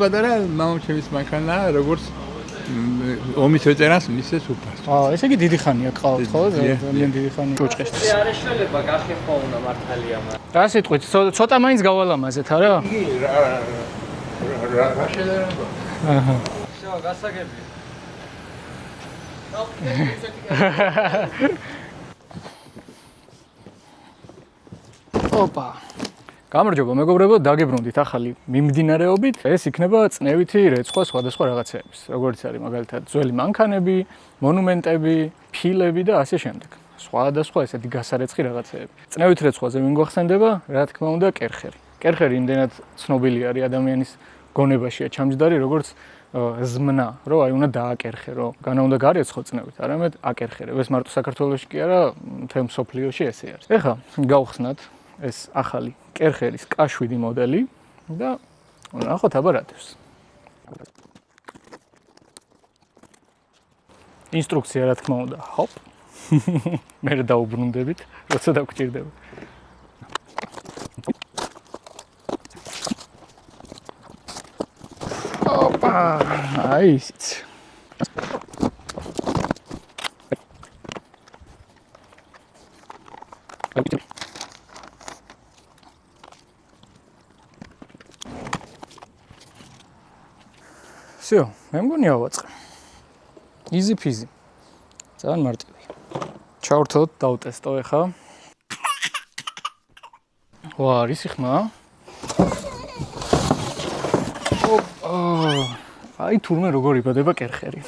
პატარა მამამჩემის მანქანა, როგორც ომის ვეტერანს მისცეს უფალს. ესე იგი დიდი ხანია ყავთ, ხო? ძალიან დიდი ხანი ჭუჭყეს. არ ეშველება გახეხო უნდა მართალია მაგრამ. რა სიტყვით, ცოტა მაინც გავალამაზეთ, არა? იგი რა შეიძლება? აჰა. всё, გასაგებია. ოპა. გამარჯობა, მეგობრებო, დაგებრუნდით ახალი მიმდინარეობით. ეს იქნება წნევითი რეცხვა სხვადასხვა რაღაცეების, როგორც არის მაგალითად ძველი მანქანები, მონუმენტები, ფილები და ასე შემდეგ. სხვადასხვა ესეთი გასარეცხი რაღაცეები. წნევით რეცხვაზე ვინ გვახსენდება? რა თქმა უნდა, კერხერი. კერხერი იმდენად ცნობილი არის ადამიანის გონებაშია ჩამჯდარი, როგორც ზმნა, რომ აი უნდა დააკერხერო. განა უნდა გარეცხო წნევით, არამედ აკერხერებ. ეს მარტო საქართველოში კი არა, მთელ მსოფლიოში ესე არის. ეხლა გავხსნათ ეს ახალი კერხერის K7 მოდელი და ნახოთ აბა რა დევს. ინსტრუქცია რა თქმა უნდა, ჰოპ. მე დავუბრუნდებით, როცა დაგჭირდება. ოპა, აი ისიც. всё, მე მგონი ავაწყე. easy peasy. ძალიან მარტივი. ჩავრთოთ, დავტესტო ეხა. ვა, რისი ხმა? აი თურმე როგორ იბადება კერხერი.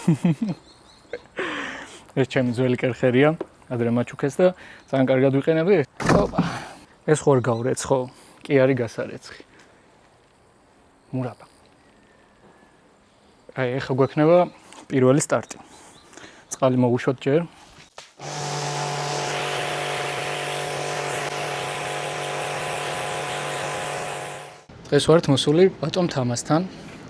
ეს ჩემი ძველი კერხერია, ადრე მაჩუქეს და ძალიან კარგად ვიყენები. ოპა. ეს ხوار გავრეცხო, კი არის გასარეცხი. მურაბა. აი ეხა გვექნება პირველი სტარტი. წყალი მოვუშვოთ ჯერ. დღეს ვართ მოსული ბატონ თამასთან,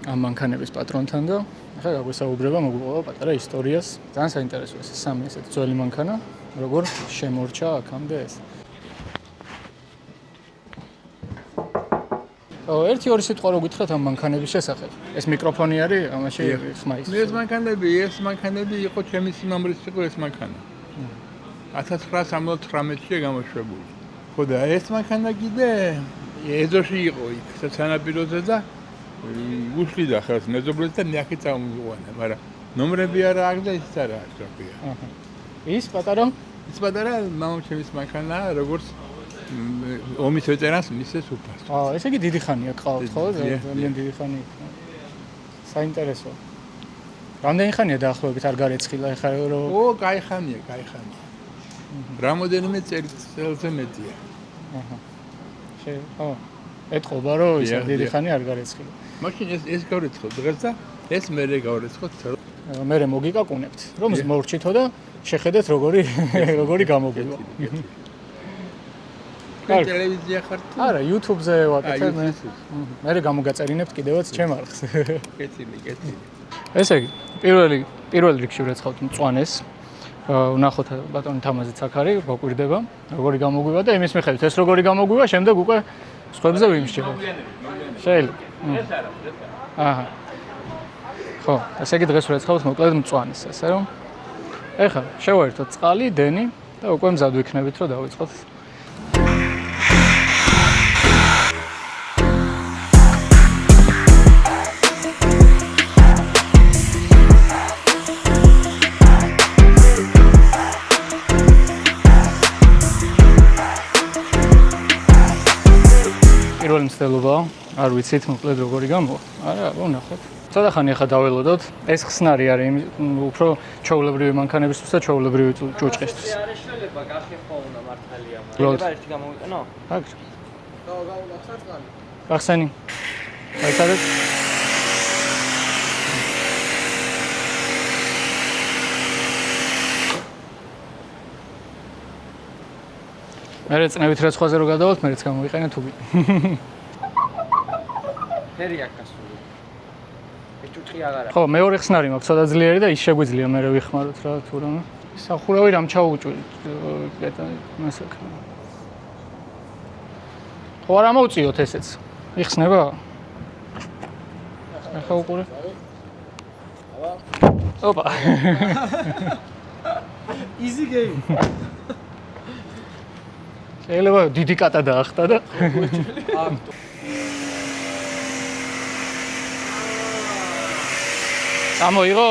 ამ მანქანების პატრონთან და ეხლა გაგვესაუბრება მოგვიყვება პატარა ისტორიას. ძალიან საინტერესოა ეს სამი ესეთი ძველი მანქანა, როგორ შემორჩა აქამდე ეს. ერთი ორი სიტყვა რო გითხრათ ამ მანქანების შესახებ. ეს მიკროფონი არის, ამაში ხმა ის. ეს მანქანები იყო ჩემი სიმამრის იყო ეს მანქანა. 1979-ში გამოშვებული. ხო და ეს მანქანა კიდე ეზოში იყო იქ სანაპიროზე და უშლიდა ხელს მეზობლებს და მე აქეთ წამოვიყვანა, მაგრამ ნომრები არა აქვს და ისიც არა აქვს რაფია. ის პატარა მამამჩემის მანქანა, როგორც ომის ვეტერანს მისცეს უფალს. ესე იგი დიდი ხანია ყავთ, ხო? ძალიან დიდი ხანი იქნა. საინტერესო. რამდენი ხანია დაახლოებით არ გარეცხილა ეხლა რომ კაი ხანია. რამოდენიმე წელზე მეტია. ეთყობა რომ ის დიდი ხანი არ გარეცხილა. მაშინ ეს გავრეცხო დღეს და ეს მერე გავრეცხოთ. მერე მოგიკაკუნებთ, რომ მორჩითო და შეხედეთ როგორი გამოგვივა. ტელევიზია ხარ თუ? არა, YouTube-ზე ვაკეთებ მე. მერე გამოგაწერინებთ კიდევაც ჩემ არხს. კეთილი. ესე იგი, პირველ რიგში ვრეცხავთ მწვანეს. ვნახოთ ბატონი თამაზიც აქ არის, გვაკვირდება, როგორი გამოგვივა და იმის მიხედვით ეს როგორი გამოგვივა, შემდეგ უკვე სხვებზე ვიმსჯელოთ. შეიძლება. ეს არა, ეს არა. აჰა. ხო, ესე იგი დღეს ვრეცხავთ მოკლედ მწვანეს, ასე რომ. ეხლა შევაერთოთ წყალი, დენი და უკვე მზად ვიქნებით, რომ დავიწყოთ. პირველი მცდელობა, არ ვიცით მოკლედ როგორი გამოვა. არა, ვნახოთ. ცოტა ხანი ახლა დაველოდოთ. ეს ხსნარი არის უფრო ჩვეულებრივი მანქანებისთვის და ჩვეულებრივი ჭუჭყისთვის. არ ეშველება გახეხო უნდა მართალია მაგრამ. შეიძლება ერთი გამოვიყენო? აგრ. გავუვახსნათ წყალი. გახსენი. აიცადეთ. მე წნევით რეცხვაზე რო გადავალთ, მეც გამოვიყენე თუბი. ფერი აქვს გასული. ეს ჭუჭყი აღარა. ხო, მეორე ხსნარი მაქვს, ცოტა ძლიერი და ის შეგვიძლია მე ვიხმაროთ რა თუ რამე. სახურავი რამ ჩაუჭვი მასაკა. ხო, არ ამოვწიოთ ესეც. იხსნება? ახლა უყურე. ოპა. Easy game. შეიძლება დიდი კატა დაახტა და წამოიღო?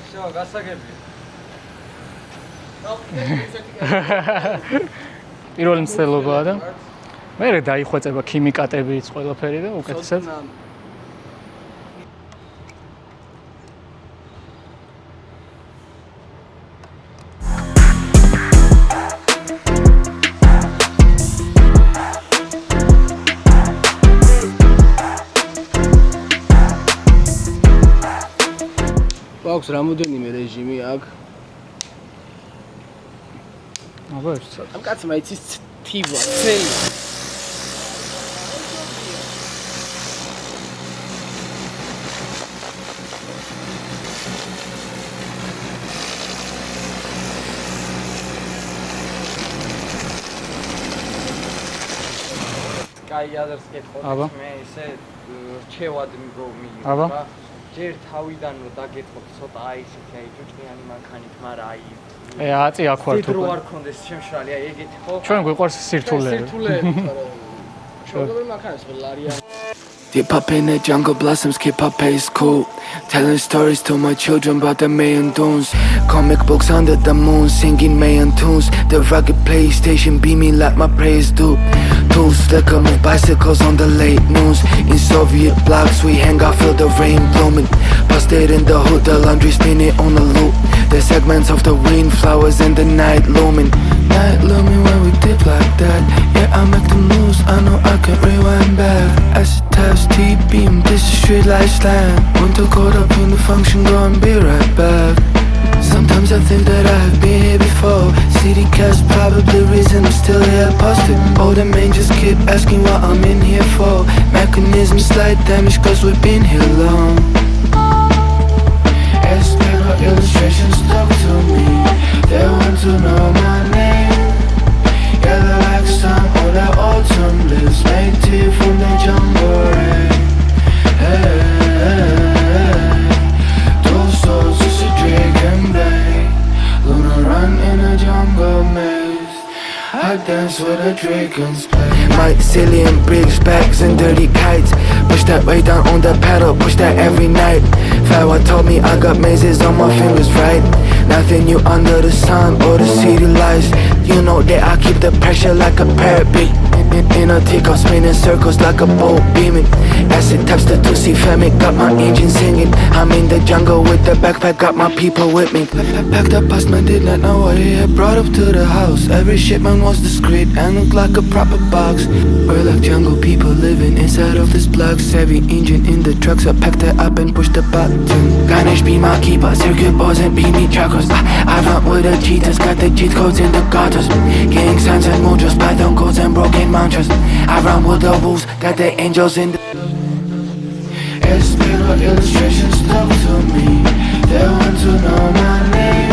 Всё, გასაგებია. პირველი მცდელობაა და მერე დაიხვეწება ქიმიკატებიც ყველაფერი და უკეთესად. აქვს რამოდენიმე რეჟიმი აქ. აბა ეს ცოტა. ამ კაცმა იცის თივა, ცელი. კაი აზრს კითხოთ აბა. მე ისე რჩევად მიგო აბა. რა. ჯერ თავიდან რომ დაგეთყოთ ცოტა აი ისეთი აი ჯუჭყიანი მანქანით, მაგრამ აი აწი აქ ვარ დიდ რო თუ. არ კონდეს შემშრალი, აი ეგეთი ხო? ჩვენ გვიყვარს სირთულე. შეგობენ მანქანას ლარიან. Deep up in the jungle blossoms, keep up pace cool. Telling stories to my children about the million dunes. Comic books under the moon, singing million tunes. The rugged PlayStation beaming like my praise do. Tools slicker, move bicycles on the late noons. In Soviet blocks, we hang out, feel the rain blooming. Busted in the hood, the laundry spinning on a loop. The segments of the wind flowers in the night looming. Night looming when we dip like that. Yeah, I make the moves, I know I can rewind back. Acid taps, T-beam, this is street light slang. Want to caught up in the function, go and be right back. Sometimes I think that I've been here before. City cats probably reason I'm still here posted. All the men just keep asking what I'm in here for. Mechanism slight damage cause we've been here long. Paper illustrations stuck to me. They want to know my name. Yellow like sun or the autumn leaves made tea from the jungle rain. Hey, hey, hey. Two souls, just a dragon blade. Luna run in a jungle maze. I dance with the dragons play. Mycelium bricks, bags and dirty kites. Push that way down on the pedal, push that every night. Flower told me I got mazes on my fingers, right? Nothing new under the sun or the city lights. You know that I keep the pressure like a parabit. In a teacup spinning circles like a boat beaming. Acid taps the Tusi famine, got my engine singing. I'm in the jungle with the backpack, got my people with me. Packed up past man, did not know what he had brought up to the house. Every shipment was discreet and looked like a proper box. We're like jungle people living inside of this block. Heavy engine in the trucks, I packed it up and pushed the button. Ganesh be my keeper, circuit boards and beanie truckers. I run with the cheaters, got the cheat codes in the gutters. Gang signs and mudras, python codes and broken mantras. I run with the wolves, got the angels in the paper illustrations stuck to me. They want to know my name.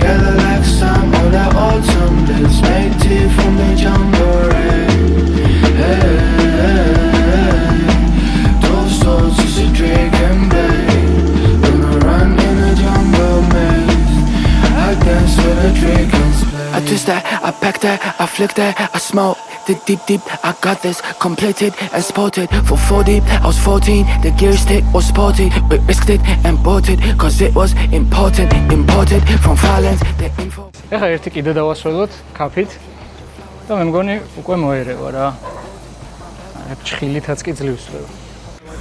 Yellow like sun or the autumn leaves made tea from the jungle rain. Hey, hey, hey. Two souls, just a dragon blade. Gonna run in a jungle maze. I dance with the dragons play. I twist that, I pack that, I flick that, I smoke. Deep, I got this completed and spotted. For 40, I was 14. The gear stick was sporty. We risked it and bought it, cause it was important. Imported from violence, the info. ეხლა ერთი კიდე დავასრულოთ კაფით და მე მგონი უკვე მოერევა რა. აი ჭხილითაც კი ძლივს ვევა.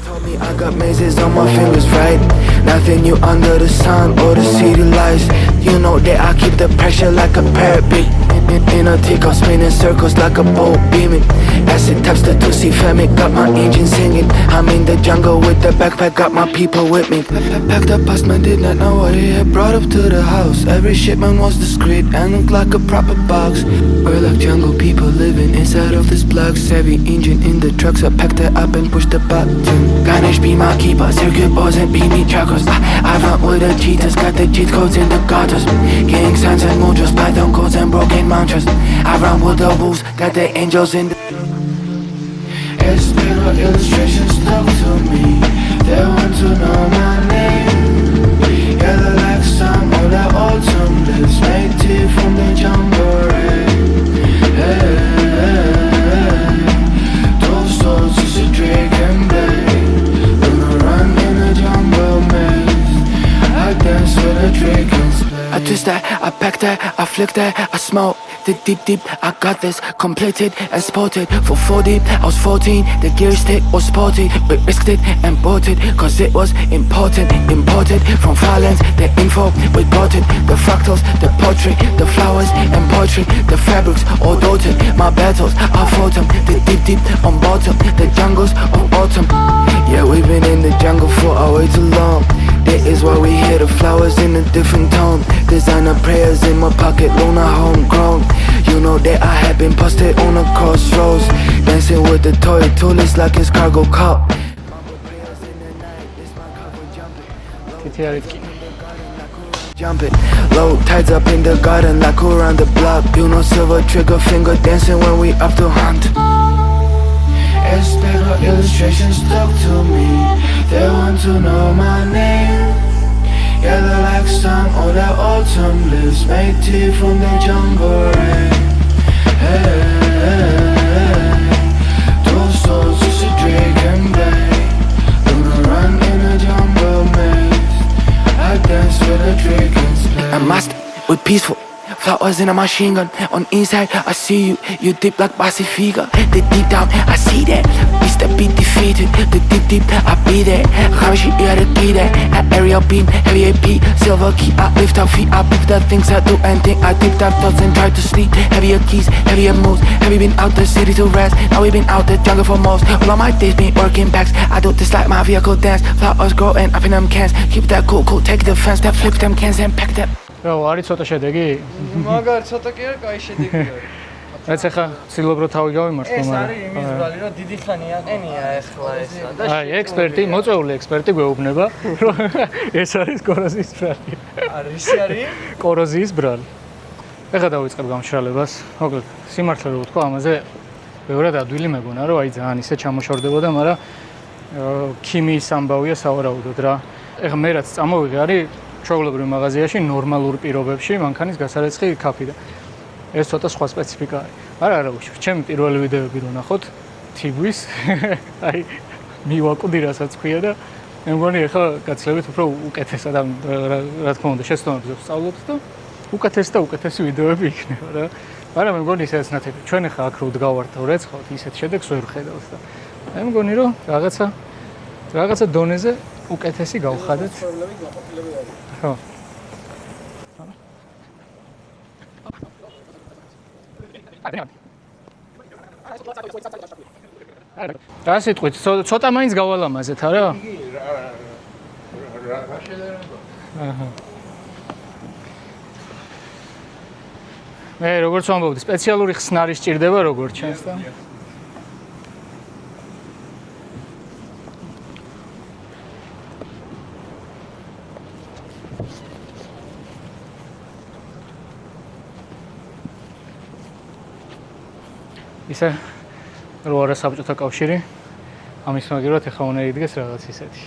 Told me I got mazes on my fingers, right? Nothing new under the sun or the city lights. You know that I keep the pressure like a parabit. in a teacup, spinning circles like a boat beaming. Acid taps the Tusi family, got my engine singing. I'm in the jungle with the backpack, got my people with me. Packed up past man, did not know what he had brought up to the house. Every shipment was discreet and looked like a proper box. We're like jungle people living inside of this block. Heavy engine in the trucks, I packed it up and pushed the button. Ganesh be my keeper, circuit boards and beat me truckers. I run with the cheaters, got the cheat codes in the gutters. Gang signs and mudras, python codes and broken mantras. I run with the wolves, got the angels in the Espero illustrations stuck to me. They want to know my name. Yellow like some of the autumn leaves, made tea from the jungle rain. Hey, hey, hey. Those souls is a drink and blade. Gonna run in the jungle maze. I dance with the dragons. I twist that, I pack that, I flick that, I smoke. Deep, I got this completed and spotted. For 40, I was 14. The gear stick was sporty. We risked it and bought it, cause it was important. Imported from far lands, the info, we bought it. The fractals, the pottery, the flowers and poetry. The fabrics, all dotted. My battles, I fought them. The deep, on bottom. The jungles of autumn. Yeah, we've been in the jungle for way too long. That is why we hear the flowers in a different tone. Designer prayers in my pocket, Luna homegrown. You know that I have been posted on a crossroads. Dancing with the toy toolets like it's cargo cup. Jumping, low tides up in the garden like around the block. You know silver trigger finger dancing when we up to hunt. Espero illustrations stuck to me. They want to know my name. Yellow like some of the autumn leaves, made tea from the jungle rain. Hey, hey, hey. Those souls is a dragon blade. Gonna run in a jungle maze. I dance with the dragons play. I'm master with peaceful flowers in a machine gun. On inside I see you, you deep like Pacifica. The deep down I see that, we still be defeated. The deep I be there. Ravishi you gotta be there. At aerial beam, heavy AP, silver key. I lift up feet, I pick the things I do and think. I deep dive thoughts and try to sleep. Heavier keys, heavier moves. Have you been out the city to rest? Now we been out the jungle for most. All of my days been working backs. I do this like my vehicle dance. Flowers growing up in them cans. Keep that cool, take the fence. That flip them cans and pack that. რა არის ცოტა შედეგი? მაგარი ცოტა კი არა, კაი შედეგი არის. რაც ახლა ცდილობ რომ თავი გავიმართო, ეს არის იმის ბრალი, რომ დიდი ხანი აყენია ახლა ესა და აი, ექსპერტი, მოწვეული ექსპერტი გვეუბნება, რომ ეს არის კოროზიის ბრალი. არის არის კოროზიის ბრალი. ახლა დავიწყებ გამშრალებას. მოკლედ, სიმართლე რო ვთქვა, ამაზე ბევრად ადვილი მეგონა, რომ აი ძალიან ისე ჩამოშორდებოდა, მაგრამ ქიმიის ამბავია სავარაუდოდ რა. ახლა მე რაც წამოვიღე არის ჩვეულებრივ მაღაზიაში ნორმალურ პირობებში მანქანის გასარეცხი ქაფი და ეს ცოტა სხვა სპეციფიკა არის. არა უშევ, ჩემი პირველი ვიდეოები რო ნახოთ თიგვის, აი მივაკვდი რასაც ქვია და მე მგონი ახლა გაცლებით უფრო უკეთესად რა თქმა უნდა შეცდომებზე ვსწავლობთ და უკეთესი ვიდეოები იქნება რა. მაგრამ მე მგონი ისეც ნათელი. ჩვენ ახლა აქ რო ვდგავართ და ვერცხავთ, ისეთ შედეგს ვერ ვხედავთ და მე მგონი რომ რაღაცა დონეზე უკეთესი გავხადეთ. ხო. რა სიტყვით, ცოტა მაინც გავალამაზეთ, არა? რა შეიძლება? აჰა. მე როგორც ვამბობდი, სპეციალური ხსნარი სჭირდება როგორც ჩანს და ისე რო არა საბჭოთა კავშირი ამის მაგერად ახლა უნდა იდგეს რაღაც ისეთი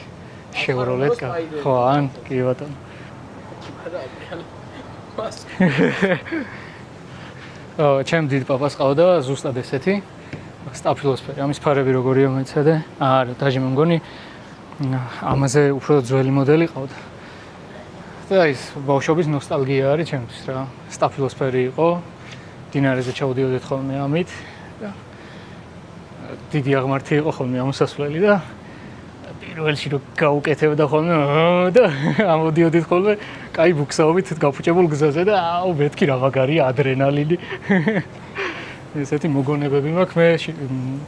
შევროლეთ ხო ან კი ბატონო ჩემ დიდ პაპას ყავდა ზუსტად ესეთი სტაფილოსფერი ამის ფარები როგორია მეცადე არა დაჟე მე მგონი ამაზე უფრო ძველი მოდელი ყავდა და ის ბავშვობის ნოსტალგია არის ჩემთვის რა სტაფილოსფერი იყო დინარეზე ჩავდიოდეთ ხოლმე ამით დიდი აღმართი იყო ხოლმე ამოსასვლელი და პირველში რომ გაუკეთებდა ხოლმე და ამოდიოდით ხოლმე კაი ბუქსაობით გაფუჭებულ გზაზე და აუ მეთქი რა მაგარია ადრენალინი. ესეთი მოგონებები მაქვს მე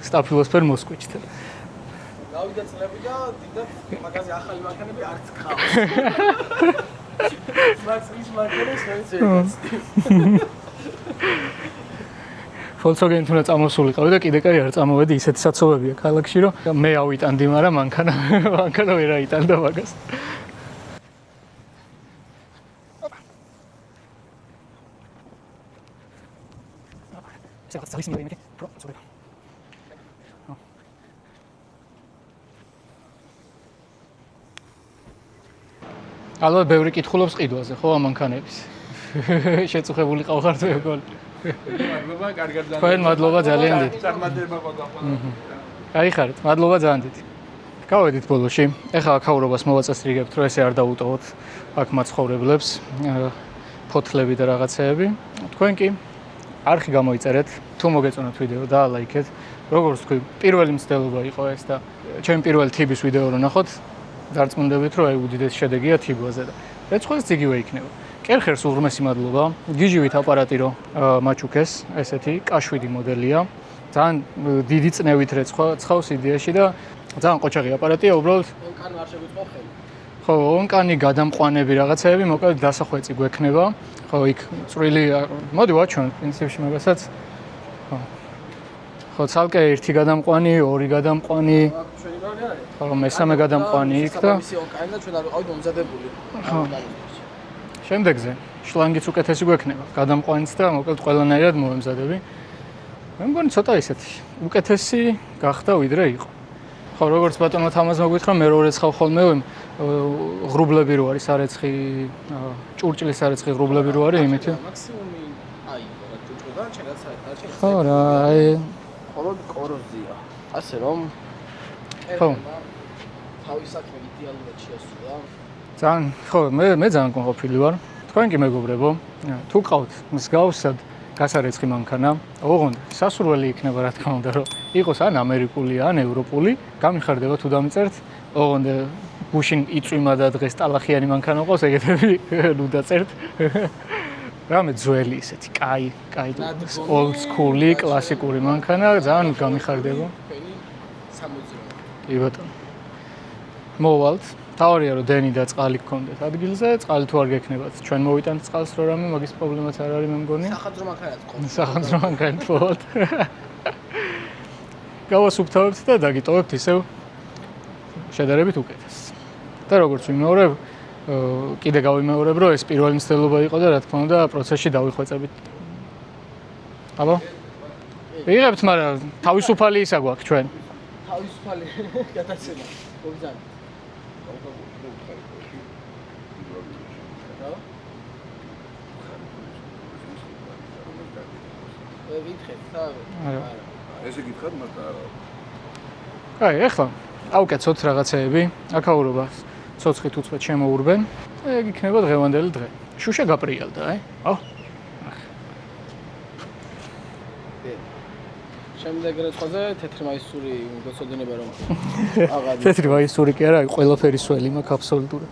სტაფილოსფერ მოსკვიჩთან. გავიდა წლები და დიდად მაგაზე ახალი მანქანები არც ხავს. მაქს მანქანას მეც Volkswagen თუნდაც წამოსულიყავი და კიდე კაი არ წამოვედი ისეთი საცობებია ქალაქში რომ მე ავიტანდი მაგრამ მანქანა ვერ აიტანდა მაგას. ალბათ ბევრი კითხულობს ყიდვაზე ხო ამ მანქანების. შეწუხებული ყავხარ თუ ეგოли. მადლობა, კარგად ძალიან. თქვენ მადლობა ძალიან დიდი. წარმატება გაგაყვანოთ. გაიხარეთ, მადლობა ძალიან დიდი. გავედით ბოლოში. ეხლა აქაურობას მოვაწესრიგებთ, რომ ესე არ დაუტოვოთ აქ მაცხოვრებლებს, ფოთლები და რაღაცეები. თქვენ კი არხი გამოიწერეთ, თუ მოგეწონათ ვიდეო და ლაიქეთ. როგორც თქვი, პირველი მცდელობა იყო ეს და ჩემი პირველი თიბის ვიდეო რო ნახოთ, დარწმუნდებით, რომ აი უდიდესი შედეგია თიბაზე და რეცხვაც იგივე იქნება. კერხერს უღრმესი მადლობა. გიჟივით აპარატი რო მაჩუქეს, ესეთი K7 მოდელია. ძალიან დიდი წნევით რეცხვა ცხავს იდეაში და ძალიან ყოჩაღი აპარატია, უბრალოდ ონკანი არ შეგვიწყო ხელი. ხო, ონკანი გადამყვანები რაღაცეები, მოკლედ დასახვეწი გვექნება. ხო, იქ წვრილი მოდი ვაჩვენოთ პრინციპში მაგასაც. ხო. ხო, ცალკე ერთი გადამყვანი, ორი გადამყვანი, ჩვენი როლი არის. ხო, მესამე გადამყვანი იქ და მისი ონკანი და ჩვენ არ ვიყავით მომზადებული. ხო. შემდეგზე შლანგიც უკეთესი გვექნება, გადამყვანიც და მოკლედ ყველანაირად მოემზადები. მე მგონი ცოტა ისეთი უკეთესი გახდა ვიდრე იყო. ხო, როგორც ბატონო თამაზმა გითხრა, მე რო რეცხავ ხოლმე ღრუბლები რო არისარეცხი, ჭურჭლისარეცხი ღრუბლები რო არის, იმითი. მაქსიმუმი აი, რა ჭურჭლიდან შეგაც არ შეიძლება. ხო რა, აი მხოლოდ კოროზია. ასე რომ ხო. თავის საქმე იდეალურად შეასრულა. ძალიან, ხო, მე ძალიან კონყოფილი ვარ. თქვენ კი მეგობრებო, თუ ყავთ მსგავსად გასარეცხი მანქანა, ოღონდ სასურველი იქნება რა თქმა უნდა, რომ იყოს ან ამერიკული, ან ევროპული, გამიხარდება თუ დამიწერთ, ოღონდ გუშინ იწვიმა და დღეს ტალახიანი მანქანა ყავს, ეგეთები ნუ დაწერთ. რამე ძველი ისეთი, კაი, old school-ი, კლასიკური მანქანა, ძალიან გამიხარდება. თქვენი 60. კი ბატონო. მოვალთ. თავარია რომ დენი და წყალი გქონდეთ ადგილზე, წყალი თუ არ გექნებათ, ჩვენ მოვიტანთ წყალს რო რამე, მაგის პრობლემაც არ არის მე მგონი. სახანძრო მანქანაც ყავს. სახანძრო მანქანით ვოთ. გავასუფთავებთ და დაგიტოვებთ ისევ შედარებით უკეთეს. და როგორც ვიმეორებ, კიდე გავიმეორებ, რომ ეს პირველი მცდელობა იყო და რა თქმა უნდა, პროცესში დავიხვეწებით. აბა? ვიღებთ, მაგრამ თავისუფალი ისა გვაქვს ჩვენ. თავისუფალი გადაცემა. მოგზავნე. ვითხეთ და ესე გითხარ მაგრამ არა. კაი, ეხლა ავკეთოთ რაღაცეები, აქაურობას ცოცხლით უცბად შემოურბენ და ეგ იქნება დღევანდელი დღე. შუშა გაპრიალდა, აუ. შემდეგ რიცხვაზე თეთრი მაისური გოცოდინება რომ აღარ თეთრი მაისური კი არა, ყველაფერი სველი მაქვს აბსოლუტურად.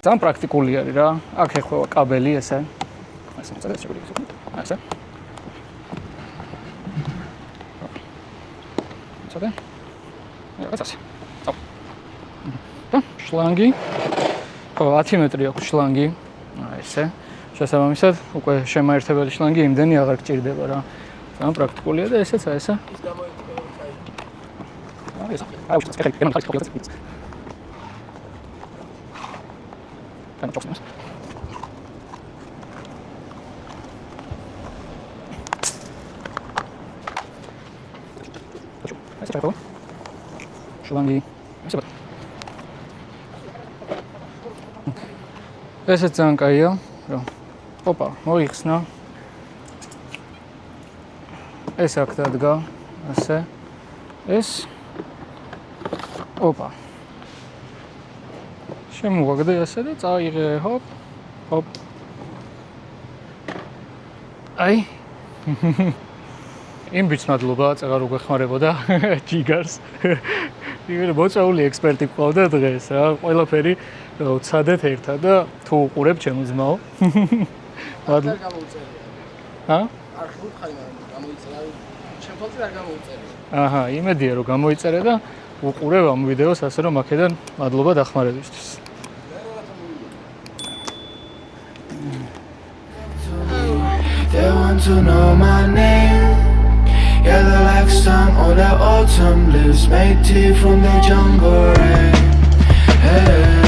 ძალიან პრაქტიკული არის რა. აქ ეხვევა კაბელი ესე. ასე მოწადეთ შეგვიძლია. ასე. ცოტა. ასე. ოპ. და შლანგი. ხო, 10 მეტრი აქვს შლანგი. ესე. შესაბამისად, უკვე შემაერთებელი შლანგი იმდენი აღარ გჭირდება რა. ძალიან პრაქტიკულია და ესეც ესა. ის გამოიწვია კაი. ეს. აუ, ეს ხელი, ხელი ხელი. და მოწონს. ასე ჩაო. შლანგი. ასე ბატ. ესეც ძალიან კაია, რომ ოპა, მოიხსნა. ეს აქ დადგა, ასე. ეს ოპა. შემოვაგდე ასე და წაიღე, ჰოპ, ჰოპ. აი. იმ ბიჭს მადლობა, წეღარ უგვეხმარებოდა ჯიგარს. იგივე მოწეული ექსპერტი ყავდა დღეს რა, ყველაფერი ვცადეთ ერთად და თუ უყურებ ჩემო ძმაო. მადლობა. ჰა? არ ხუთხარი მაგრამ გამოიწერა. შემთხვევით არ გამოიწერა. აჰა, იმედია რომ გამოიწერე და უყურებ ამ ვიდეოს ასე რომ აქედან მადლობა დახმარებისთვის. They want to know my name. Yellow like sun on the autumn leaves, made tea from the jungle rain. Hey.